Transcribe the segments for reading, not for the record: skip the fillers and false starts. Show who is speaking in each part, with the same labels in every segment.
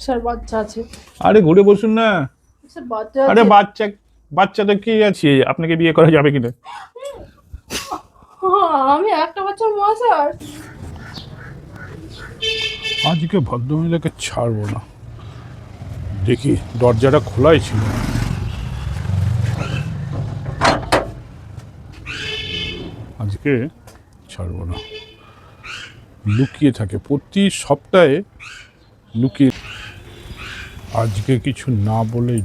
Speaker 1: Sir বাচ্চা আছে।
Speaker 2: আরে ঘুরে বসুন না।
Speaker 1: স্যার বাচ্চা
Speaker 2: আরে
Speaker 1: আছে।
Speaker 2: বাচ্চাটা কি আছে, আপনাকে বিয়ে করা যাবে কিনা?
Speaker 1: আমি একটা বাচ্চার মা স্যার।
Speaker 2: আজকে ভদ্রমহিলাকে ছাড়বো না, দেখি দরজাটা খোলাই ছিল। আজকে ছাড়বো না, লুকিয়ে থাকে প্রতি সপ্তাহে লুকিয়ে। আজকে কিছু না বলেই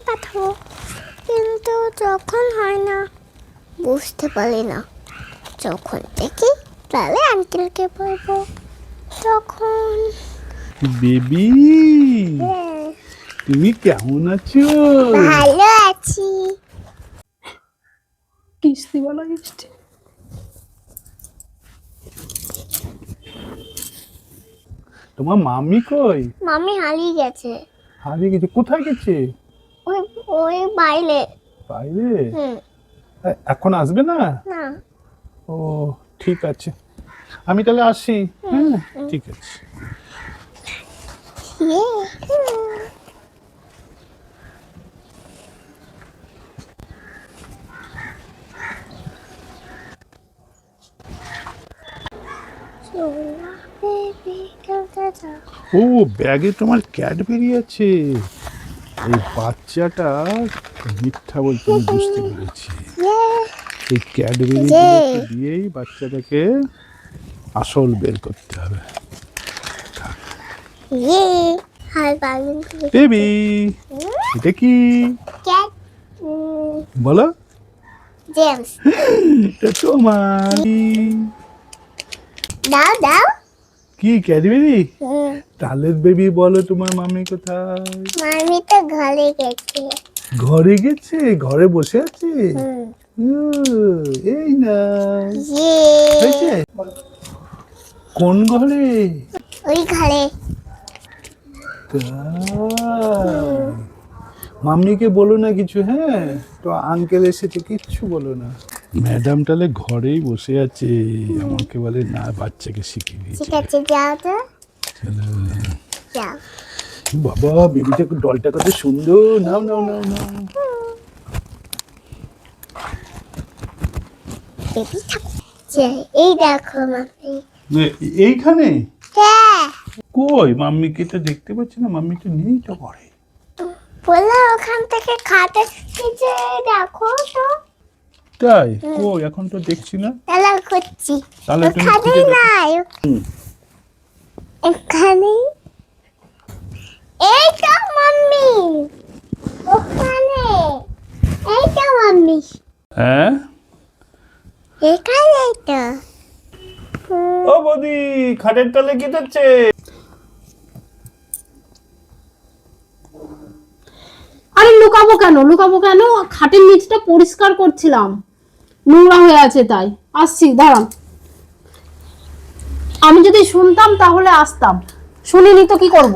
Speaker 3: পাঠাবো, কিন্তু যখন হয় না বুঝতে পারি না, যখন দেখি তাহলে আঙ্কেলকে বলবো। তখন
Speaker 2: বেবি তুমি কেমন আছো?
Speaker 3: ভালো আছি।
Speaker 1: কিস্তিওয়ালা কিস্তি।
Speaker 2: তোমার মামি কই?
Speaker 3: মামি হারিয়ে গেছে।
Speaker 2: হারিয়ে গেছে? কোথায় গেছে?
Speaker 3: ওই ওই বাইরে।
Speaker 2: বাইরে? এখন আসবে না?
Speaker 3: না।
Speaker 2: ও ঠিক আছে, আমি তাহলে আসি। হ্যাঁ ঠিক আছে। ও ব্যাগে তোমার ক্যাডবেরি আছে। এই বাচ্চাটা মিথ্যা বলতে আমি বুঝতে পেরেছি। এই ক্যাডবেরি দিয়েই বাচ্চাটাকে আসল বের করতে হবে। বেবি এটা কি বলো?
Speaker 3: জেমস।
Speaker 2: এটা তোমার।
Speaker 3: দাও দাও।
Speaker 2: কি ক্যাডবেরি? তালের বেবি বলো, তোমার মামি কোথায়?
Speaker 3: মামি তো ঘরে গেছে।
Speaker 2: ঘরে গেছে? ঘরে বসে আছে? এই না কোন ঘরে?
Speaker 3: ওই ঘরে।
Speaker 2: মাম্মিকে বলো না কিছু। হ্যাঁ তো আঙ্কেল এসেছে, কিচ্ছু বলো না। ম্যাডাম তাহলে ঘরেই বসে আছে, আমাকে বলে না বাচ্চাকে শিখিয়ে দিয়েছে।
Speaker 3: ঠিক আছে যাও তো। যাও।
Speaker 2: বাবা বেবিটা ডলটা কত সুন্দর। নাও নাও নাও নাও।
Speaker 3: এই দেখো মাম্মি।
Speaker 2: এইখানে কই? মাম্মিকে তো দেখতে পাচ্ছি না, মাম্মি তো নেই তো ঘরে।
Speaker 3: বললাম ওখান থেকে খাটে নিচে দেখো তো।
Speaker 2: তাই? কই এখন তো দেখছি না।
Speaker 3: তাহলে খুঁজছি।
Speaker 2: তাহলে তুমি
Speaker 3: ওখানে
Speaker 2: খুঁজে দেখো।
Speaker 3: নাই, এখানে। এই তো মাম্মি, ওখানে। এই তো মাম্মি,
Speaker 2: হ্যাঁ
Speaker 3: এখানে তো।
Speaker 2: ও বৌদি খাটের তলে কি হচ্ছে?
Speaker 1: আরে লুকাবো কেন, লুকাবো কেন? খাটের নিচটা পরিষ্কার করছিলাম, নোংরা হয়ে আছে তাই। আসছি দাঁড়ান। আমি যদি শুনতাম তাহলে আসতাম, শুনিনি তো কি করব?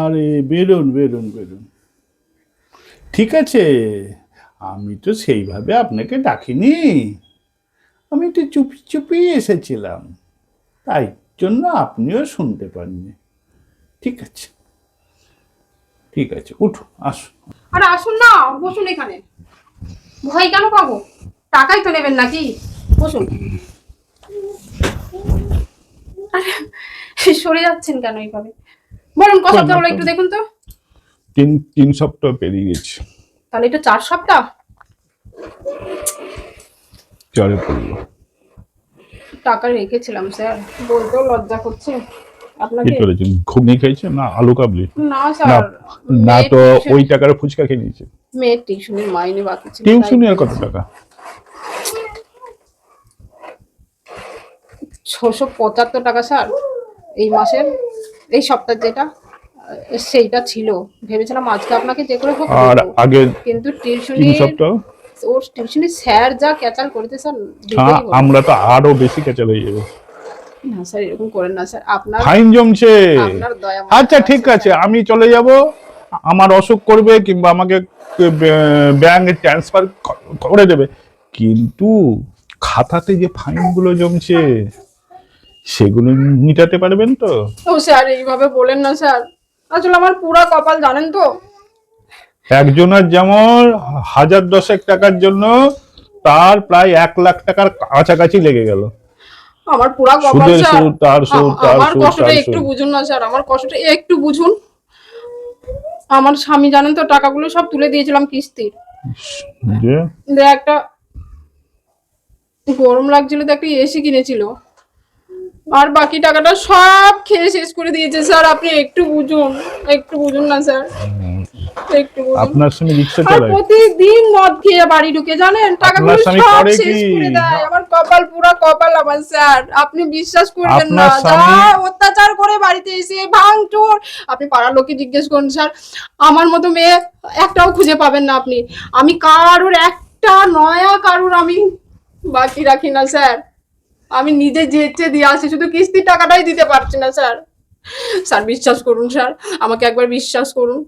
Speaker 2: আরে বেরোন বেরোন বেরোন। ঠিক আছে, আমি তো সেইভাবে আপনাকে ডাকিনি, আমি একটু চুপি চুপি এসেছিলাম, তাই জন্য আপনিও শুনতে পাননি। ঠিক আছে ঠিক আছে, উঠুন আসুন।
Speaker 1: আরে আসুন না, বসুন এখানে। ভয় কেন পাবো? টাকাই তো নেবেন নাকি? বসুন। আরে সরে যাচ্ছেন কেন এইভাবে? বলুন কত সপ্তাহ হলো একটু দেখুন তো।
Speaker 2: 3 সপ্তাহ পেরিয়ে গেছে।
Speaker 1: তাহলে এটা 4 সপ্তাহ।
Speaker 2: চলে পড়লো।
Speaker 1: টাকা রেখেছিলাম স্যার, বলতেও লজ্জা করছে
Speaker 2: কি
Speaker 1: আপনাকে।
Speaker 2: করেছেন? ঘুগনি খাইছেন না আলু কাবলি?
Speaker 1: না স্যার,
Speaker 2: না তো ওই টাকার ফুচকা খেয়ে নিয়েছে।
Speaker 1: মেয়ের টিউশনের মাইনে বাকি ছিল।
Speaker 2: টিউশনি আর কত টাকা?
Speaker 1: 675 টাকা স্যার এই মাসের, এই সপ্তাহে যেটা সেইটা ছিল। ভেবেছিলাম আজকে আপনাকে যে করে হোক
Speaker 2: আর
Speaker 1: দেবো,
Speaker 2: আগে
Speaker 1: কিন্তু
Speaker 2: 3
Speaker 1: টিউশনি
Speaker 2: সপ্তাহ
Speaker 1: ওর টিউশনি স্যার যা ক্যাচাল করতে স্যার
Speaker 2: আমরা তো আরো বেশি ক্যাচাল হয়ে যাবে।
Speaker 1: না স্যার এরকম করেন না স্যার, আপনার
Speaker 2: ফাইন জমছে।
Speaker 1: আপনার দয়া।
Speaker 2: আচ্ছা ঠিক আছে, আমি চলে যাব। আমার অসুখ করবে কিংবা আমাকে ব্যাংকে ট্রান্সফার করে দেবে, কিন্তু খাতাতে যে ফাইনগুলো জমছে সেগুলো মিটাতে পারবেন তো?
Speaker 1: ও স্যার এইভাবে বলেন না স্যার, আসলে আমার পুরা কপাল জানেন তো।
Speaker 2: একজনের যেমন 1010 টাকার জন্য তার প্রায় 1 লাখ টাকার কাছাকাছি লেগে গেল।
Speaker 1: আমার পুরা কপাল
Speaker 2: সুদের
Speaker 1: স্যার।
Speaker 2: সুদ, তার সুদ, তার
Speaker 1: আমার
Speaker 2: সুদ,
Speaker 1: কষ্টটা
Speaker 2: তার
Speaker 1: একটু
Speaker 2: সুদ।
Speaker 1: বুঝুন না স্যার, আমার কষ্টটা একটু বুঝুন। আমার স্বামী জানেন তো টাকাগুলো সব তুলে দিয়েছিলাম কিস্তির।
Speaker 2: যে
Speaker 1: একটা গরম লাগছিল তো একটা এসি কিনেছিল, আর বাকি টাকাটা সব খেয়ে শেষ করে দিয়েছে স্যার। আপনি একটু বুঝুন, একটু বুঝুন না স্যার, একটু বুঝুন।
Speaker 2: আপনার সঙ্গে রিক্সা
Speaker 1: আর
Speaker 2: চালায়?
Speaker 1: প্রতিদিন মদ খেয়ে বাড়ি ঢুকে জানেন টাকাগুলো
Speaker 2: আপনার স্বামী
Speaker 1: সব
Speaker 2: করে
Speaker 1: শেষ
Speaker 2: কি?
Speaker 1: করে দেয়। আমার কপাল পুরা কপাল আমার স্যার, আপনি বিশ্বাস করবেন না।
Speaker 2: আপনার
Speaker 1: যা
Speaker 2: স্বামী-
Speaker 1: অত্যাচার করে বাড়িতে এসে ভাঙচুর, আপনি পাড়ার লোককে জিজ্ঞেস করুন স্যার, আমার মতো মেয়ে একটাও খুঁজে পাবেন না আপনি। আমি কারোর একটা নয়া কারোর আমি বাকি রাখি না স্যার। আমি নিজে যেচে দিয়ে আসি, শুধু কিস্তির টাকাটাই দিতে পারছি না স্যার। স্যার বিশ্বাস করুন স্যার, আমাকে একবার বিশ্বাস করুন,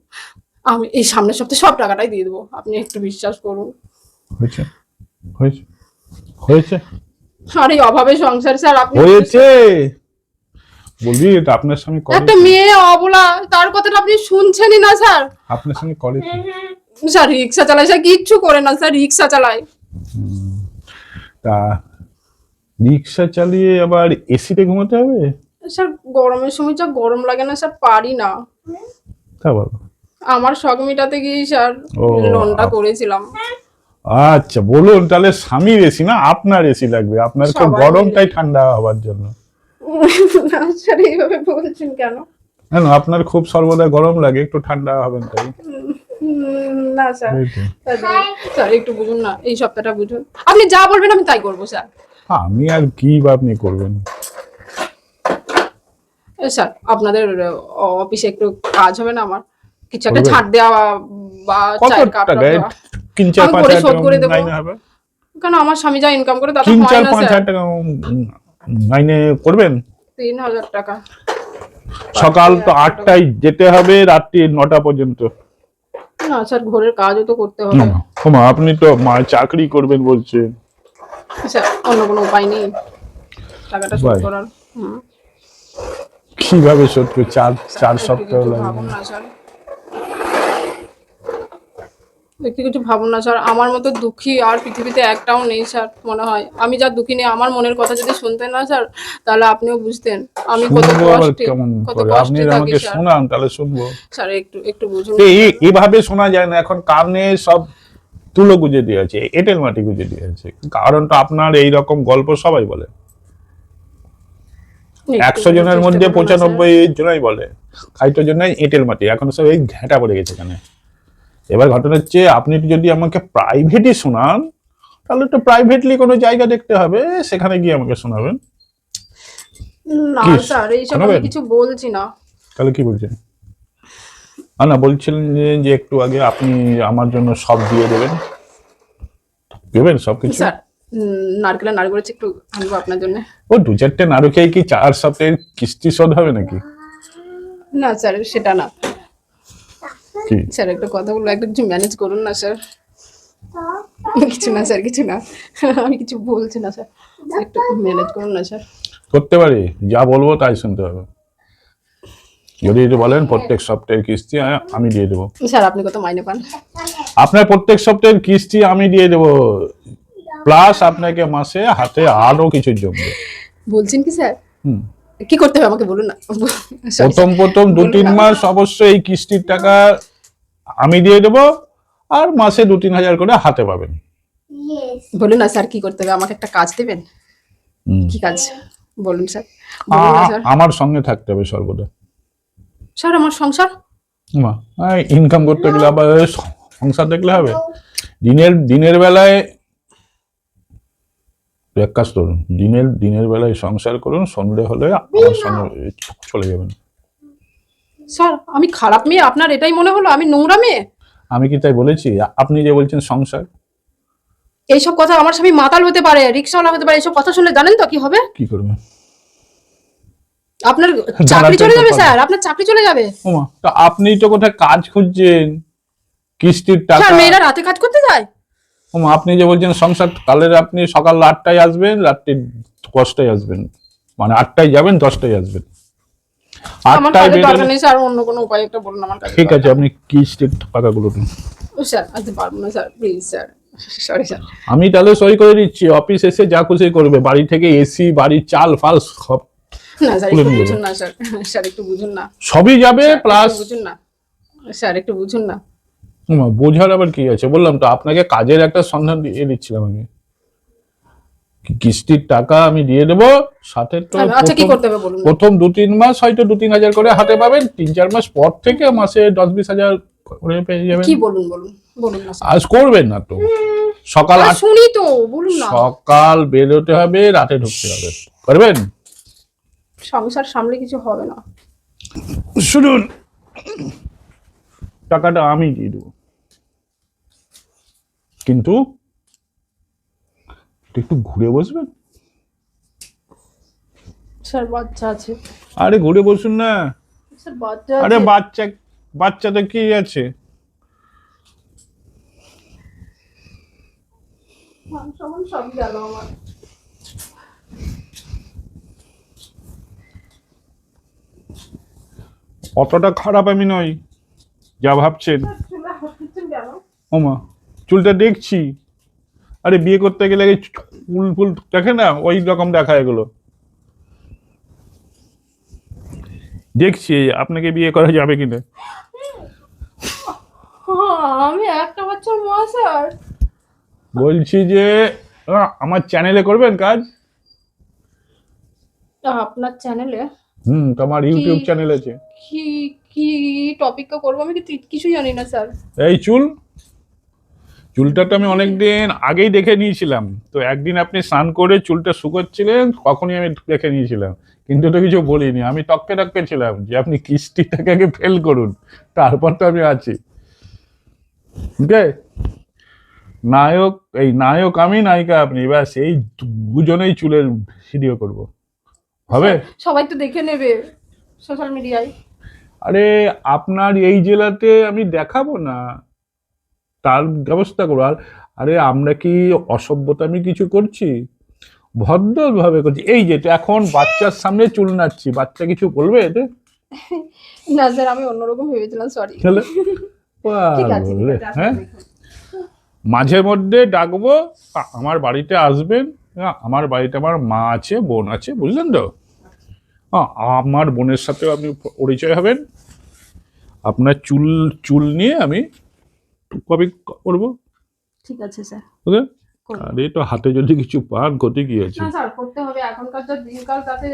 Speaker 1: আমি এই সামনের সপ্তাহে সব টাকাটাই দিয়ে দেবো, আপনি একটু বিশ্বাস করুন।
Speaker 2: হয়েছে হয়েছে হয়েছে
Speaker 1: আর এই অভাবে সংসার স্যার, আপনি
Speaker 2: হয়েছে বলবি এটা আপনার স্বামী করে
Speaker 1: একটা
Speaker 2: কি?
Speaker 1: মেয়ে অবলা, তার কথাটা আপনি শুনছেনই না স্যার।
Speaker 2: আপনার স্বামী করে কি?
Speaker 1: স্যার রিক্সা চালায়, স্যার কিচ্ছু করে না স্যার, রিক্সা চালায়।
Speaker 2: তা রিক্সা চালিয়ে আবার এসিতে ঘুমাতে হবে?
Speaker 1: স্যার গরমের সময় যা গরম লাগে না স্যার, পারি না।
Speaker 2: তা বলো।
Speaker 1: আমার শখ মিটাতে গিয়ে স্যার
Speaker 2: ও,
Speaker 1: লোনটা করেছিলাম।
Speaker 2: আচ্ছা বলুন, তাহলে স্বামীর এসি না আপনার এসি লাগবে, আপনার তো
Speaker 1: সবাই
Speaker 2: গরমটাই ঠান্ডা হওয়ার জন্য।
Speaker 1: না স্যার এইভাবে বলছেন কেন?
Speaker 2: কেন আপনার খুব সর্বদা গরম লাগে, একটু ঠান্ডা হবেন তাই।
Speaker 1: না স্যার,
Speaker 2: এই তো।
Speaker 1: স্যার একটু বুঝুন না, এই সপ্তাহটা বুঝুন। আপনি যা বলবেন আমি তাই করবো স্যার।
Speaker 2: আমি আর কি বা আপনি করবেন?
Speaker 1: স্যার আপনাদের অফিসে একটু কাজ হবে না আমার, কিছু একটা
Speaker 2: করবেন?
Speaker 1: ছাড় দেওয়া বা
Speaker 2: কত
Speaker 1: চায়ের কাপ
Speaker 2: টাকা?
Speaker 1: দেওয়া।
Speaker 2: 3-4
Speaker 1: আমি
Speaker 2: 5
Speaker 1: করে
Speaker 2: হাজার
Speaker 1: শোধ
Speaker 2: টাকা
Speaker 1: করে দেবো।
Speaker 2: মাইনে হবে।
Speaker 1: কেন আমার স্বামী যা ইনকাম করে তাতে
Speaker 2: 3-4
Speaker 1: হয় না
Speaker 2: 5
Speaker 1: স্যার।
Speaker 2: হাজার টাকা মাইনে করবেন?
Speaker 1: 3000 টাকা।
Speaker 2: সকাল তো 8টায় যেতে হবে, রাত্রি 9টা পর্যন্ত।
Speaker 1: না স্যার ঘরের কাজও তো করতে হবে।
Speaker 2: ওমা, আপনি তো চাকরি করবেন বলছেন।
Speaker 1: স্যার অন্য কোনো উপায় নেই টাকাটা শোধ
Speaker 2: উপায়?
Speaker 1: করার। হুম।
Speaker 2: কিভাবে শোধ করবে? 4
Speaker 1: একটু
Speaker 2: সপ্তাহ
Speaker 1: কিছু
Speaker 2: লাগবে।
Speaker 1: ভাবুন না স্যার, একটু কিছু ভাবুন না স্যার। আমার মতো দুঃখী আর পৃথিবীতে একটাও নেই স্যার মনে হয়। আমি যা দুঃখী নেই, আমার মনের কথা যদি শুনতেন না স্যার, তাহলে আপনিও বুঝতেন আমি কত
Speaker 2: শুনবো আবার
Speaker 1: কষ্টে,
Speaker 2: কেমন
Speaker 1: কত
Speaker 2: করে? আপনি
Speaker 1: কষ্টে থাকি
Speaker 2: আমাকে
Speaker 1: স্যার।
Speaker 2: শোনান, তাহলে শুনবো।
Speaker 1: স্যার একটু একটু বুঝুন।
Speaker 2: এভাবে শোনা যায় না, এখন কানে সব তুলো গুজে দিয়েছে, এঁটেল মাটি গুজে দিয়েছে। কারণ তো আপনার এই রকম গল্প সবাই বলে,
Speaker 1: একটু
Speaker 2: 100 জনের
Speaker 1: চেষ্টা
Speaker 2: মধ্যে
Speaker 1: করুন না, স্যার।
Speaker 2: 95 জনই বলে খাইটোর জন্য এঁটেল মাটি, এখন সব এই ঘেঁটা পড়ে গেছে এখানে। এবার ঘটনা হচ্ছে, আপনি যদি আমাকে প্রাইভেটই শোনান, তাহলে তো প্রাইভেটলি কোনো জায়গা দেখতে হবে, সেখানে গিয়ে আমাকে শোনাবেন।
Speaker 1: না
Speaker 2: কি
Speaker 1: স্যার এইসব আমি
Speaker 2: শোনাবেন?
Speaker 1: কিছু বলছি না।
Speaker 2: তাহলে কি বলছেন? না বলছিলেন যে একটু আগে আপনি আমার জন্য সব দিয়ে দেবেন, দেবেন সবকিছু।
Speaker 1: স্যার নারকেলের নাড়ু করেছি, একটু আনবো আপনার জন্য।
Speaker 2: ও 2-4টে নাড়ু খেয়ে কি 4 সপ্তাহের কিস্তি শোধ হবে নাকি?
Speaker 1: না স্যার সেটা না
Speaker 2: কি
Speaker 1: স্যার, একটু কথা বলবো, একটু কিছু ম্যানেজ করুন না স্যার। কিছু না স্যার, কিছু না, আমি কিছু বলছি না স্যার, একটু ম্যানেজ করুন না স্যার।
Speaker 2: করতে পারি? যা বলবো তাই শুনতে হবে। যদি বলেন প্রত্যেক সপ্তাহের কিস্তি আমি দিয়ে দেবো।
Speaker 1: স্যার আপনি কত মাইনে পান?
Speaker 2: আপনার প্রত্যেক সপ্তাহের কিস্তি আমি দিয়ে দেবো, প্লাস আপনাকে মাসে হাতে আরো কিছু জমবে।
Speaker 1: বলছেন কি স্যার?
Speaker 2: হুম।
Speaker 1: কি করতে হবে আমাকে বলুন না। Sorry,
Speaker 2: প্রথম
Speaker 1: বলুন
Speaker 2: 2-3
Speaker 1: না।
Speaker 2: মাস অবশ্যই এই কিস্তির টাকা আমি দিয়ে দেবো, আর মাসে 2-3 হাজার করে হাতে পাবেন।
Speaker 1: বলুন না স্যার কি করতে হবে, আমাকে একটা কাজ দেবেন।
Speaker 2: হুম।
Speaker 1: কি কাজ বলুন স্যার, বলুন না স্যার।
Speaker 2: আমার সঙ্গে থাকতে হবে সর্বদা।
Speaker 1: স্যার আমার সংসার,
Speaker 2: ইনকাম করতে গেলে আবার সংসার দেখলে হবে? দিনের বেলায় এক কাজ করুন, দিনের বেলায় সংসার করুন, সন্ধ্যে হলে আমার সঙ্গে চলে যাবেন।
Speaker 1: স্যার আমি খারাপ মেয়ে আপনার এটাই মনে হলো? আমি নোংরা মেয়ে?
Speaker 2: আমি কি তাই বলেছি? আপনি যে বলছেন সংসার,
Speaker 1: এইসব কথা, আমার স্বামী মাতাল হতে পারে, রিক্সাওয়ালা হতে পারে, এইসব কথা শুনলে জানেন তো কি হবে?
Speaker 2: কি করবেন?
Speaker 1: আপনার চাকরি চলে যাবে স্যার, আপনার চাকরি চলে যাবে।
Speaker 2: ওমা, তা আপনি তো কোথায় কাজ খুঁজছেন, কিস্তির টাকা।
Speaker 1: স্যার মেয়েরা রাতে কাজ করতে যায়?
Speaker 2: আপনি যে বলছেন সংসার, কালের আপনি সকাল 8টায় আসবেন, রাত্রি 10টায় আসবেন, মানে 8টায় যাবেন 10টায় আসবেন।
Speaker 1: আমার
Speaker 2: 8টায়
Speaker 1: কাজের দরকার
Speaker 2: বেরোলে
Speaker 1: নেই স্যার, অন্য কোনো উপায় একটা বলুন আমার কাছে।
Speaker 2: ঠিক আছে, আপনি কিস্তির টাকাগুলো দিন।
Speaker 1: স্যার আসতে পারবো না sir, please sir, sorry sir.
Speaker 2: আমি তাহলে সই করে দিচ্ছি, অফিস এসে যা খুশি করবে, বাড়ি থেকে এসি, বাড়ির চাল ফাল সব
Speaker 1: না স্যার
Speaker 2: খুলে
Speaker 1: একটু
Speaker 2: নিয়ে
Speaker 1: বুঝুন
Speaker 2: যাবে।
Speaker 1: না স্যার, স্যার একটু বুঝুন না
Speaker 2: সবই যাবে
Speaker 1: স্যার,
Speaker 2: প্লাস।
Speaker 1: একটু বুঝুন না স্যার, একটু বুঝুন না।
Speaker 2: বোঝার আবার কি আছে, বললাম তো আপনাকে কাজের একটা সন্ধান দিয়ে দিচ্ছিলাম আমি। কিস্তির টাকা আমি দিয়ে দেবো, সাথে তো
Speaker 1: আচ্ছা কি করতে হবে বলুন না।
Speaker 2: প্রথম 2-3 মাস হয়তো 2-3 হাজার করে হাতে পাবেন, 3-4 মাস পর থেকে মাসে 10-20 হাজার করে পেয়ে যাবেন।
Speaker 1: কি বলুন বলুন, বলুন না স্যার।
Speaker 2: আজ করবেন না তো, সকাল
Speaker 1: আর
Speaker 2: 8,
Speaker 1: শুনি তো, বলুন না।
Speaker 2: সকাল বেরোতে হবে, রাতে ঢুকতে হবে, করবেন?
Speaker 1: সংসার সামলে কিছু হবে না।
Speaker 2: শুনুন, টাকাটা আমি দিয়ে দেবো, কিন্তু একটু ঘুরে বসবেন।
Speaker 1: স্যার বাচ্চা আছে।
Speaker 2: আরে ঘুরে বসুন না।
Speaker 1: স্যার বাচ্চা
Speaker 2: আরে
Speaker 1: আছে।
Speaker 2: বাচ্চাটা কি আছে?
Speaker 1: মান সম্মান সব গেল আমার।
Speaker 2: অতটা খারাপ আমি নই যা ভাবছেন।
Speaker 1: চুলে হাত দিচ্ছেন কেন?
Speaker 2: ওমা, চুলটা দেখছি। আরে বিয়ে করতে গেলে এই চুল ফুল দেখে না, ওই রকম দেখা এগুলো দেখছি। আপনাকে বিয়ে করা যাবে কিনা?
Speaker 1: আমি একটা বাচ্চার মা স্যার।
Speaker 2: বলছি যে আমার চ্যানেলে করবেন কাজ?
Speaker 1: আপনার চ্যানেলে
Speaker 2: তোমার ইউটিউব চ্যানেল আছে।
Speaker 1: কি কি টপিকটা করবো আমি কিছু জানি না স্যার।
Speaker 2: এই চুলটা তো আমি অনেকদিন আগেই দেখে নিয়েছিলাম, তো একদিন আপনি স্নান করে চুলটা শুকোচ্ছিলেন, তখনই আমি দেখে নিয়েছিলাম, কিন্তু তো কিছু বলিনি। আমি টককে ছিলাম যে আপনি কিস্তিটাকে আগে ফেল করুন, তারপর তো আমি আছি। ওকে, নায়ক আমি, নায়িকা আপনি, ব্যাস এই দুজনেই চুলের ভিডিও করব, হবে?
Speaker 1: সবাই তো দেখে নেবে সোশ্যাল মিডিয়ায়।
Speaker 2: আরে আপনার এই জেলাতে আমি দেখাবো না, তার ব্যবস্থা করো। আর আরে আমরা কি অসভ্যতামি কিছু করছি? ভদ্রভাবে করছি। এই যে এখন বাচ্চার সামনে চুল নাচ্ছি, বাচ্চা কিছু বলবে এতে?
Speaker 1: না স্যার, আমি অন্যরকম ভেবেছিলাম, সরি।
Speaker 2: তাহলে
Speaker 1: ঠিক আছে
Speaker 2: বললে,
Speaker 1: ঠিক আছে,
Speaker 2: হ্যাঁ,
Speaker 1: আসলে দেখুন।
Speaker 2: মাঝে মধ্যে ডাকবো, আমার বাড়িতে আসবেন। আমার বাড়িতে আমার মা আছে, বোন আছে, বুঝলেন তো? আমার বোনের সাথেও আপনি পরিচয় হবেন। আপনার চুল নিয়ে আমি কবে করবো,
Speaker 1: ঠিক আছে স্যার।
Speaker 2: ওকে?
Speaker 1: করবো।
Speaker 2: আরে তো হাতে যদি কিছু পান, ক্ষতি কি আছে?
Speaker 1: না স্যার, করতে হবে, এখনকার যা দিনকাল তাতে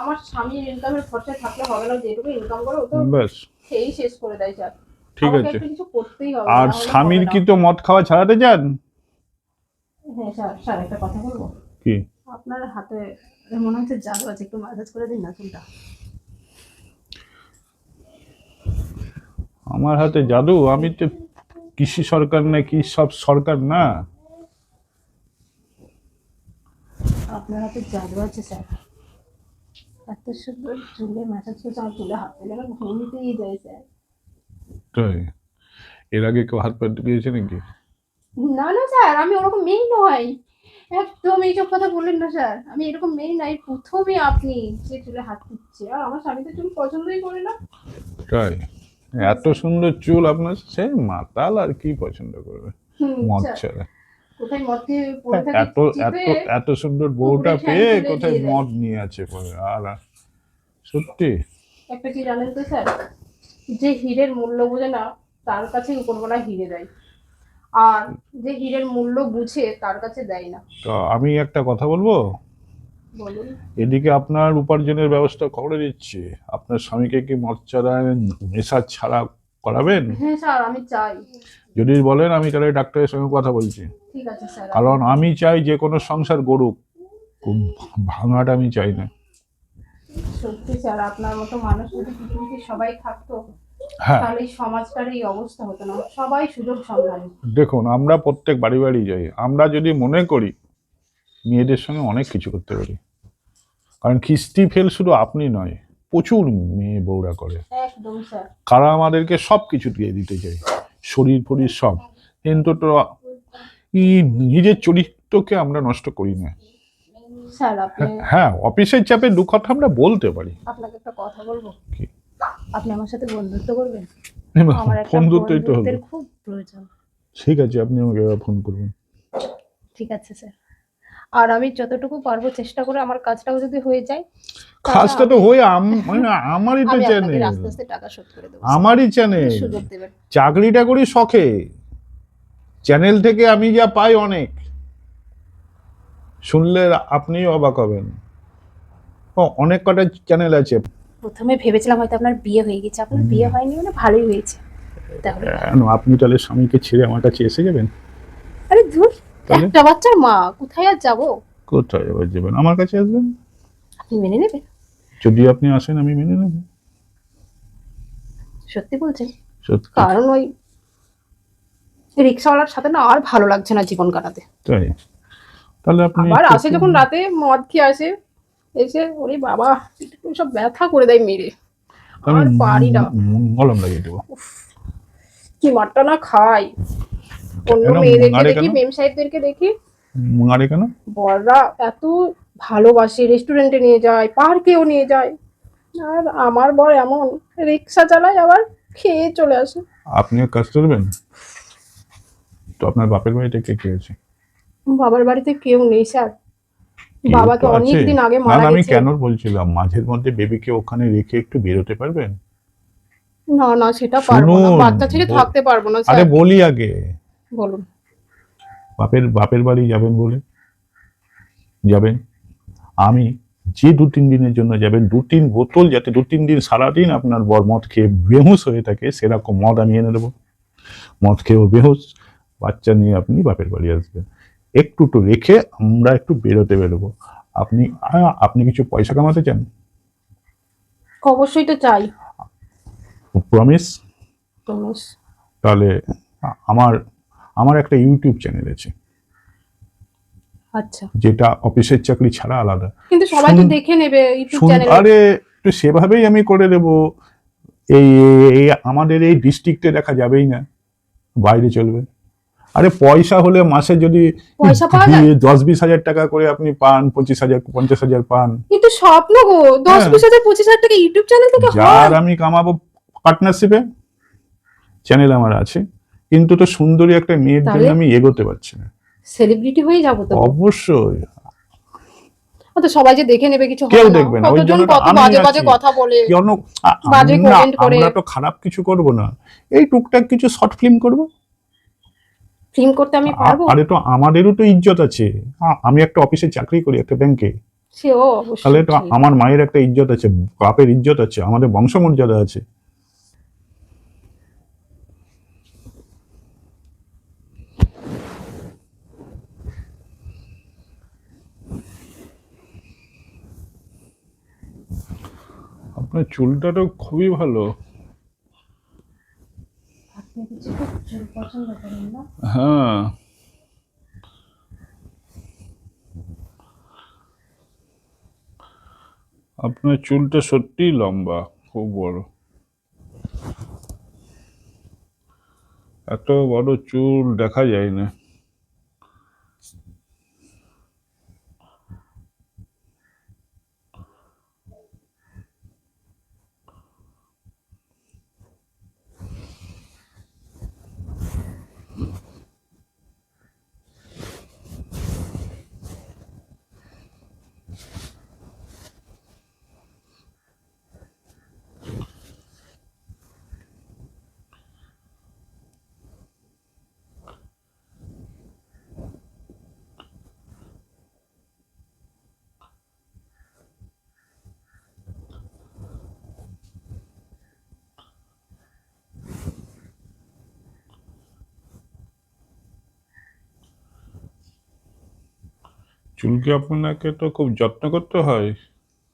Speaker 1: আমার স্বামীর ইনকামের খরচা থাকলে হবে না, যেটুকু ইনকাম করে ও তো
Speaker 2: ব্যাস,
Speaker 1: খেয়েই শেষ করে দেয় স্যার।
Speaker 2: ঠিক
Speaker 1: আমাকে
Speaker 2: আছে।
Speaker 1: একটা কিছু করতেই হবে,
Speaker 2: আর
Speaker 1: না হলে
Speaker 2: স্বামীর
Speaker 1: হবে না।
Speaker 2: কি তো মদ খাওয়া ছাড়াতে চান?
Speaker 1: হ্যাঁ স্যার, স্যার একটা কথা বলবো।
Speaker 2: কি?
Speaker 1: আপনার হাতে মনে হচ্ছে জাদু আছে, একটু ম্যাসাজ করে দিন না চুলটা।
Speaker 2: আমার হাতে জাদু? আমি তো কৃষি সরকার না, কি সব সরকার না।
Speaker 1: আপনার হাতে জাদু আছে স্যার, এত সুন্দর চুলে ম্যাসাজ করছে, আমার চুলে হাত দিলে না ঘুমিতেই যায় স্যার।
Speaker 2: তাই? এর আগে কেউ হাত পা দিয়েছে নাকি?
Speaker 1: না না স্যার, আমি ওরকম মেয়ে নই, একদম এইসব কথা বললেন না স্যার, আমি এরকম মেয়ে নাই, প্রথমে আপনি যে চুলে হাত দিচ্ছে। আর আমার স্বামী তো চুল পছন্দই করে না।
Speaker 2: তাই? এত সুন্দর চুল আপনার, সে মাতাল আর কি পছন্দ করবে মদ
Speaker 1: স্যার,
Speaker 2: ছাড়া?
Speaker 1: কোথায় মদ খেয়ে পড়ে থাকে
Speaker 2: এত এত
Speaker 1: চিপে,
Speaker 2: এত সুন্দর বউটা
Speaker 1: উপরে
Speaker 2: পেয়ে
Speaker 1: ঠ্যাং তুলে
Speaker 2: কোথায়
Speaker 1: দিয়ে দেয়।
Speaker 2: মদ নিয়ে আছে পরে। আর সত্যি
Speaker 1: একটা কি জানেন তো স্যার, যে হীরের মূল্য বোঝে না তার কাছে উপরওয়ালা হিরে দেয়, আর যে হীরের মূল্য বুঝে তার কাছে দেয় না।
Speaker 2: তো আমি একটা কথা বলবো,
Speaker 1: বলুন।
Speaker 2: এদিকে আপনার উপার্জনের ব্যবস্থা করে দিচ্ছি, আপনার স্বামীকে কি মদ ছাড়া, নেশা ছাড়া করাবেন?
Speaker 1: হ্যাঁ স্যার, আমি চাই।
Speaker 2: যদি বলেন আমি তাহলে ডাক্তারের সঙ্গে কথা বলছি,
Speaker 1: ঠিক আছে স্যার।
Speaker 2: কারণ আমি চাই যে কোনো সংসার গড়ুক, খুব ভাঙাটা আমি চাই না।
Speaker 1: সত্যি স্যার, আপনার মতো মানুষ যদি পৃথিবীতে সবাই থাকতো
Speaker 2: হ্যাঁ,
Speaker 1: তাহলে এই সমাজটার এই অবস্থা হতো না, সবাই সুযোগ সন্ধানী।
Speaker 2: দেখুন আমরা প্রত্যেক বাড়ি বাড়ি যাই, আমরা যদি মনে করি মেয়েদের সঙ্গে অনেক কিছু করতে পারি, কারণ কিস্তি ফেল শুধু আপনি নয়, প্রচুর মেয়ে বউরা করে,
Speaker 1: একদম স্যার।
Speaker 2: কারা আমাদেরকে সব কিছু দিয়ে দিতে চায়, শরীর ফরীর সব, কিন্তু তো নিজের চরিত্রকে আমরা নষ্ট করি না।
Speaker 1: স্যার আপনি,
Speaker 2: হ্যাঁ, অফিসের চাপে দু কথা আমরা বলতে পারি।
Speaker 1: আপনাকে একটা কথা বলবো।
Speaker 2: কি?
Speaker 1: আপনি আমার সাথে বন্ধুত্ব করবেন? আমার একটা
Speaker 2: বন্ধুত্বই তো হলো।
Speaker 1: বন্ধুত্বের খুব প্রয়োজন।
Speaker 2: ঠিক আছে, আপনি আমাকে ফোন করবেন।
Speaker 1: ঠিক আছে স্যার। আর আমি যতটুকু পারবো চেষ্টা করে আমার কাজটাও যদি হয়ে যায়,
Speaker 2: কাজটা তো হয়ে মানে আমারই তো
Speaker 1: আমি আপনাকে
Speaker 2: চ্যানেল,
Speaker 1: আস্তে আস্তে টাকা শোধ করে দেবো।
Speaker 2: আমারই চ্যানেল।
Speaker 1: সুযোগ দেবেন।
Speaker 2: চাকরিটা করি শখে, চ্যানেল থেকে আমি যা পাই অনেক, শুনলে আপনিও অবাক হবেন। অনেক কটা চ্যানেল আছে।
Speaker 1: প্রথমে ভেবেছিলাম হয়তো আপনার বিয়ে হয়ে গেছে, আপনার বিয়ে হয়নি মানে ভালোই হয়েছে। তাহলে
Speaker 2: আপনি তাহলে স্বামীকে ছেড়ে আমার কাছে এসে যাবেন?
Speaker 1: আরে ধুর,
Speaker 2: তাহলে?
Speaker 1: একটা বাচ্চার মা, কোথায় আর যাবো?
Speaker 2: কোথায় এবার যাবেন? আমার কাছে আসবেন।
Speaker 1: আপনি মেনে নেবেন?
Speaker 2: যদি আপনি আসেন আমি মেনে নেব।
Speaker 1: সত্যি বলছেন?
Speaker 2: সত্যি।
Speaker 1: কারণ ওই রিক্সাওয়ালার সাথে না আর ভালো লাগছে না জীবন কাটাতে।
Speaker 2: তাই? তাহলে আপনি
Speaker 1: আবার আসে যখন রাতে মদ খেয়ে আসে, এসে ওরে বাবা একটু সব ব্যথা করে দেয় মেরে, আর পারি না।
Speaker 2: মলম লাগিয়ে দেবো।
Speaker 1: কি মারটা না খাই। অন্য
Speaker 2: কেন
Speaker 1: মেয়েদেরকে
Speaker 2: মারে
Speaker 1: দেখি,
Speaker 2: কেন?
Speaker 1: মেম সাহেবদেরকে দেখি,
Speaker 2: মারে কেন?
Speaker 1: বড়রা এত ভালোবাসে, রেস্টুরেন্টে নিয়ে যায়, পার্কেও নিয়ে যায়, আর আমার বর এমন রিক্সা চালায় আবার খেয়ে চলে আসে।
Speaker 2: আপনিও কাজ করবেন তো? আপনার বাপের বাড়িতে কে কে আছে?
Speaker 1: বাবার বাড়িতে কেউ নেই স্যার,
Speaker 2: কেউ
Speaker 1: বাবাকে
Speaker 2: তো আছে।
Speaker 1: অনেকদিন আগে
Speaker 2: না,
Speaker 1: মারা
Speaker 2: না, আমি
Speaker 1: গেছে।
Speaker 2: কেন বলছিলাম মাঝের মধ্যে বেবিকে ওখানে রেখে একটু বেরোতে পারবেন?
Speaker 1: না না, সেটা পারবো না,
Speaker 2: শুনুন,
Speaker 1: বাচ্চা ছেড়ে থাকতে পারবো না
Speaker 2: আরে
Speaker 1: স্যার।
Speaker 2: বলি আগে,
Speaker 1: বলুন।
Speaker 2: বাপের বাড়ি যাবেন বলে যাবেন। আমি যে 2-3 দিনের জন্য যাবেন, 2-3 বোতল, যাতে 2-3 দিন সারাদিন আপনার বর মদ খেয়ে বেহুশ হয়ে থাকে, সেরকম মদ আমি এনে দেবো। মদ খেয়েও বেহুশ, বাচ্চা নিয়ে আপনি বাপের বাড়ি আসবেন। একটু তো রেখে আমরা একটু বেরোবো। আপনি কিছু পয়সা কামাতে চান?
Speaker 1: অবশ্যই তো চাই।
Speaker 2: প্রমিস?
Speaker 1: প্রমিস।
Speaker 2: তাহলে আমার আমার একটা ইউটিউব চ্যানেল আছে,
Speaker 1: আচ্ছা,
Speaker 2: যেটা অফিসের চাকরি ছাড়া আলাদা।
Speaker 1: কিন্তু সবাই তো দেখে নেবে ইউটিউব চ্যানেলে।
Speaker 2: আরে তো সেভাবেই আমি করে দেবো। এই এই আমাদের এই ডিস্ট্রিক্টে দেখা যাবেই না, বাইরে চলবে। আরে পয়সা হলে মাসে যদি
Speaker 1: পয়সা পাওয়া যায়?
Speaker 2: 10-20 হাজার টাকা করে আপনি পান, 25,000 50,000 পান।
Speaker 1: কিন্তু স্বপ্ন গো, 10-20 হাজার 25,000 টাকা ইউটিউব চ্যানেল থেকে হয়?
Speaker 2: যার আমি কামাবো পার্টনারশিপে, চ্যানেল আমার আছে, কিন্তু তো সুন্দরী একটা মেয়ের জন্য
Speaker 1: তাহলে?
Speaker 2: আমি এগোতে পারছি না।
Speaker 1: সেলিব্রিটি হয়ে যাবো তো?
Speaker 2: অবশ্যই।
Speaker 1: তো সবাই যে দেখে নেবে কিছু
Speaker 2: কেউ
Speaker 1: হয় না,
Speaker 2: দেখবে না, ওই
Speaker 1: কতজন
Speaker 2: জন্য তো
Speaker 1: কত
Speaker 2: আমি
Speaker 1: বাজে বাজে
Speaker 2: আছি।
Speaker 1: কথা বলে,
Speaker 2: কেন?
Speaker 1: বাজে
Speaker 2: না,
Speaker 1: কমেন্ট করে।
Speaker 2: আমরা তো খারাপ কিছু করব না, এই টুকটাক কিছু শর্ট ফিল্ম করব।
Speaker 1: ফিল্ম করতে আমি পারবো?
Speaker 2: আরে তো আমাদেরও তো ইজ্জত আছে। আমি একটা অফিসে চাকরি করি, একটা ব্যাংকে।
Speaker 1: সেও
Speaker 2: তাহলে
Speaker 1: অবশ্যই
Speaker 2: তো
Speaker 1: ঠিক।
Speaker 2: আমার মায়ের একটা ইজ্জত আছে, বাপের ইজ্জত আছে, আমাদের বংশমর্যাদা আছে। আপনার চুলটা তো খুবই ভালো।
Speaker 1: আপনি কিছু খুব চুল পছন্দ করেন না?
Speaker 2: হ্যাঁ, আপনার চুলটা সত্যিই লম্বা, খুব বড়। এত বড় চুল দেখা যায় না। চুলকে আপনাকে তো খুব যত্ন করতে হয়।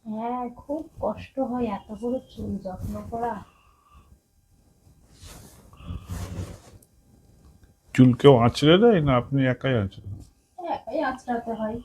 Speaker 1: হ্যাঁ, খুব কষ্ট হয় এত বড় চুল যত্ন করা।
Speaker 2: চুল কেউ আঁচড়ে দেয় না আপনি একাই আঁচড়েন?
Speaker 1: একাই আঁচড়াতে হয়।